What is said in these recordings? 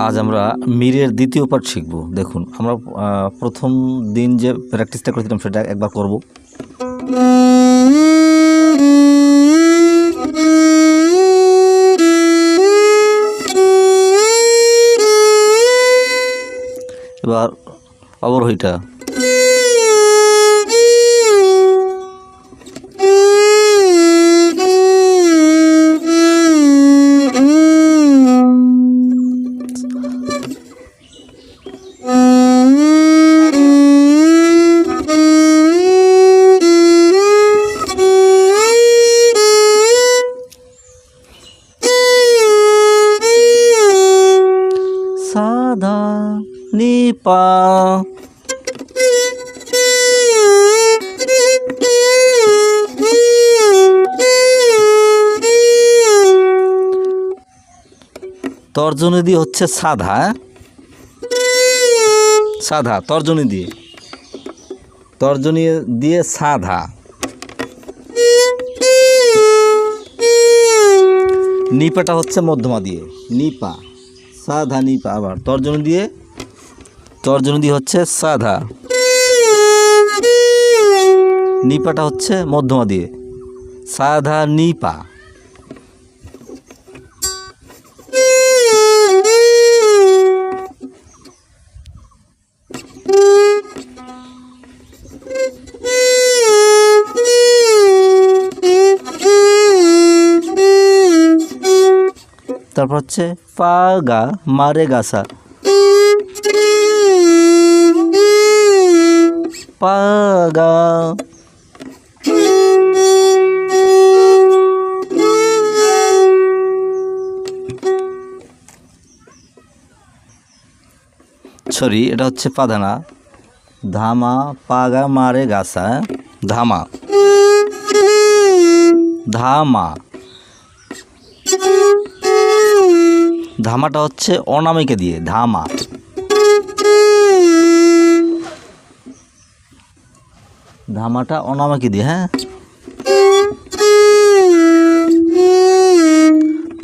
আজ আমরা মিরের দ্বিতীয় পার্ট শিখব। দেখুন, আমরা প্রথম দিন যে প্র্যাকটিসটা করেছিলাম সেটা একবার করব। এবার অবরোহীটা সাধা নি পা, তর্জনী দিয়ে হচ্ছে সাধা, সাধা তর্জনী দিয়ে সাধা। নিপাটা হচ্ছে মধ্যমা দিয়ে, নিপা সাধা নিপা। আবার তর্জনী দিয়ে হচ্ছে সাধা, নিপাটা হচ্ছে মধ্যমা দিয়ে সাধা নিপা। তারপর হচ্ছে পা গা মারে গাসা, পা গা। সরি, এটা হচ্ছে পাদানা। ধামা পাগা মারে গাসা, ধামা ধামা। ধামাটা হচ্ছে অনামিকা দিয়ে ধামা। ধামাটা অনামিকা দিয়ে, হ্যাঁ।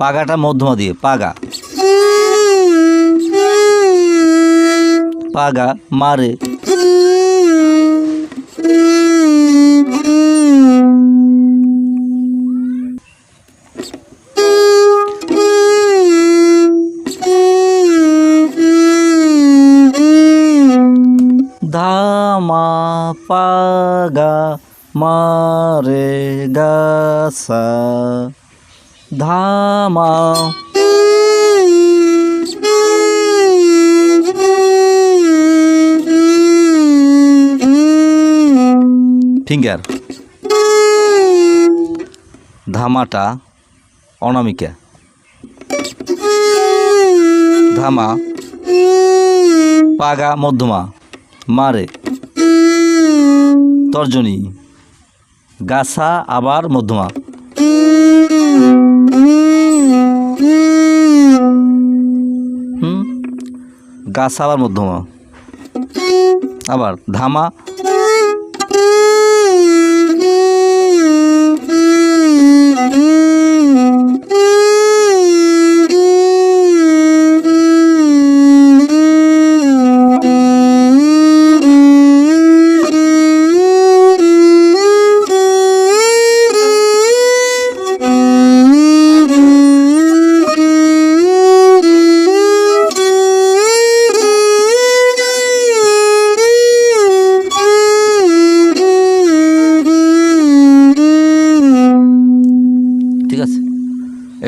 পাগাটা মধ্যমা দিয়ে পাগা, পাগা মারে। ধামা পাগা মারে গাসা, ধামা। ফিঙ্গার, ধামাটা অনামিকা, ধামা পাগা মধ্যমা মারে তর্জনী, গাসা আবার মধ্যমা। গাসা আবার মধ্যমা, আবার ধামা।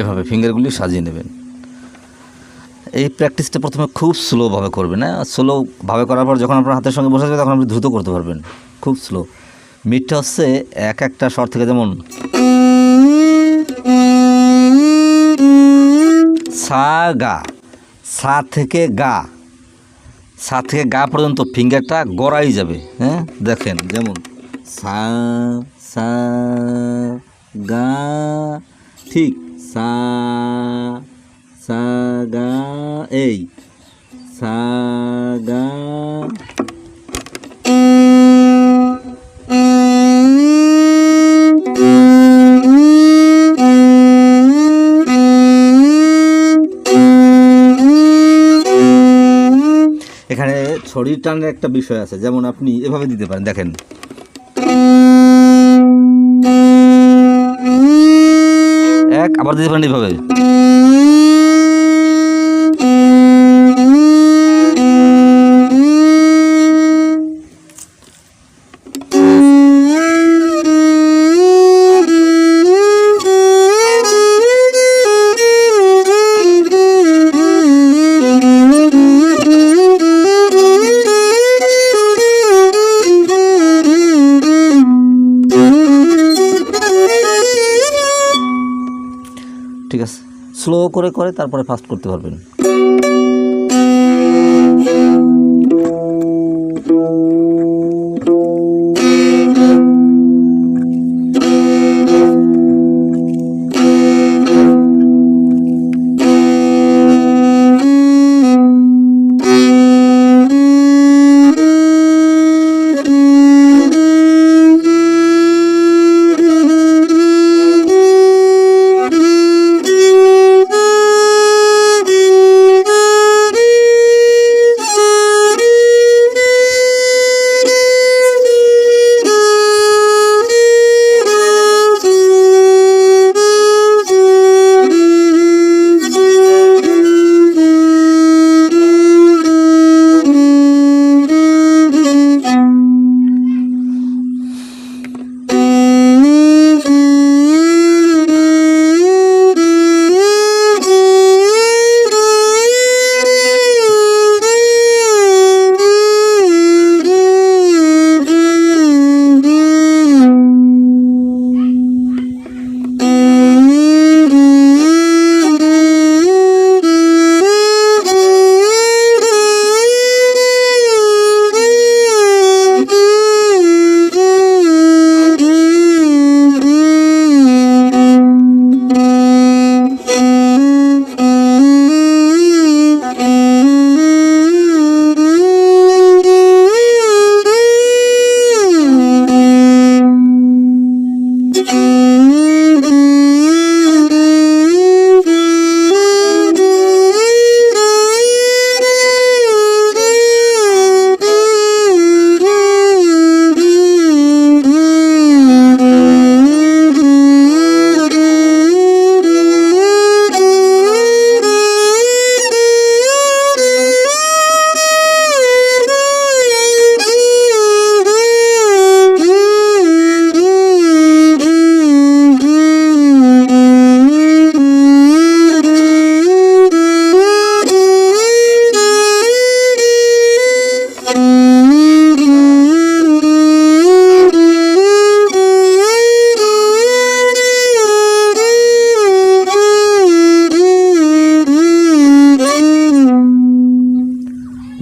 এভাবে ফিঙ্গারগুলি সাজিয়ে নেবেন। এই প্র্যাকটিসটা প্রথমে খুব স্লোভাবে করবেন, হ্যাঁ। স্লোভাবে করার পর যখন আপনার হাতের সঙ্গে বসে যাবে তখন আপনি দ্রুত করতে পারবেন, খুব স্লো। মিটটা হচ্ছে এক একটা স্বর থেকে, যেমন সা গা, সা থেকে গা পর্যন্ত ফিঙ্গারটা গড়াই যাবে, হ্যাঁ। দেখেন, যেমন সা সা গা, ঠিক সা সা গা, এই সা গা। এখানে ছড়ির টানের একটা বিষয় আছে, যেমন আপনি এভাবে দিতে পারেন, দেখেন এক, আবার দিতে পারেন এইভাবে। ঠিক আছে, স্লো করে করে তারপরে ফাস্ট করতে পারবেন।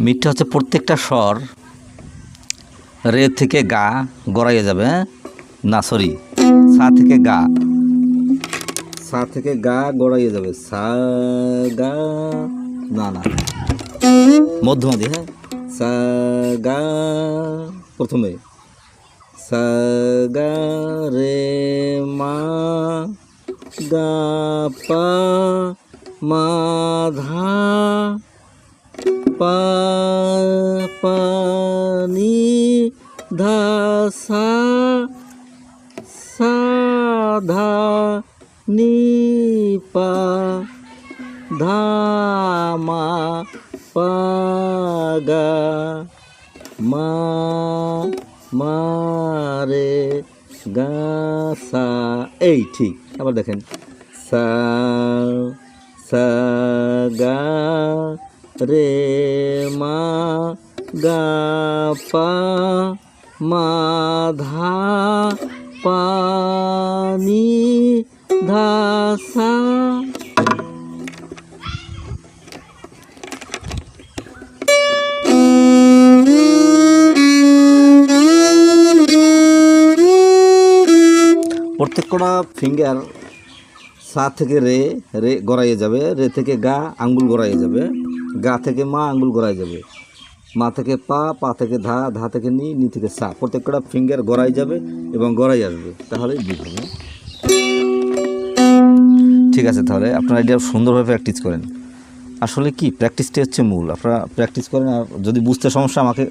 মিটটা হচ্ছে প্রত্যেকটা স্বর রে থেকে গা গড়াইয়ে যাবে, হ্যাঁ না সরি, সা থেকে গা, সা থেকে গা গড়াইয়ে যাবে, সা গা, না না মধ্যমাদি, হ্যাঁ সা গা প্রথমে, সা গা রে মা গা পা মা ধা পা পা নি ধা সা সা ধা নি পা ধা মা পা গা মা মা রে গা সা, এই ঠিক। আবার দেখেন সা সা গা রে মা গা পা মা ধা পা নি ধা সা। প্রত্যেকটা ফিঙ্গার সা থেকে রে রে গড়াইয়ে যাবে, রে থেকে গা আঙ্গুল গড়াইয়ে যাবে, গা থেকে মা আঙ্গুল গড়াই যাবে, মা থেকে পা, পা থেকে ধা, ধা থেকে নি, নি থেকে সা। প্রত্যেকটা ফিঙ্গার গড়াই যাবে এবং গড়াই আসবে, তাহলে বিট হবে। ঠিক আছে, তাহলে আপনারা এটা সুন্দরভাবে প্র্যাকটিস করেন। আসলে কি প্র্যাকটিসটাই হচ্ছে মূল। আপনারা প্র্যাকটিস করেন, আর যদি বুঝতে সমস্যা আমাকে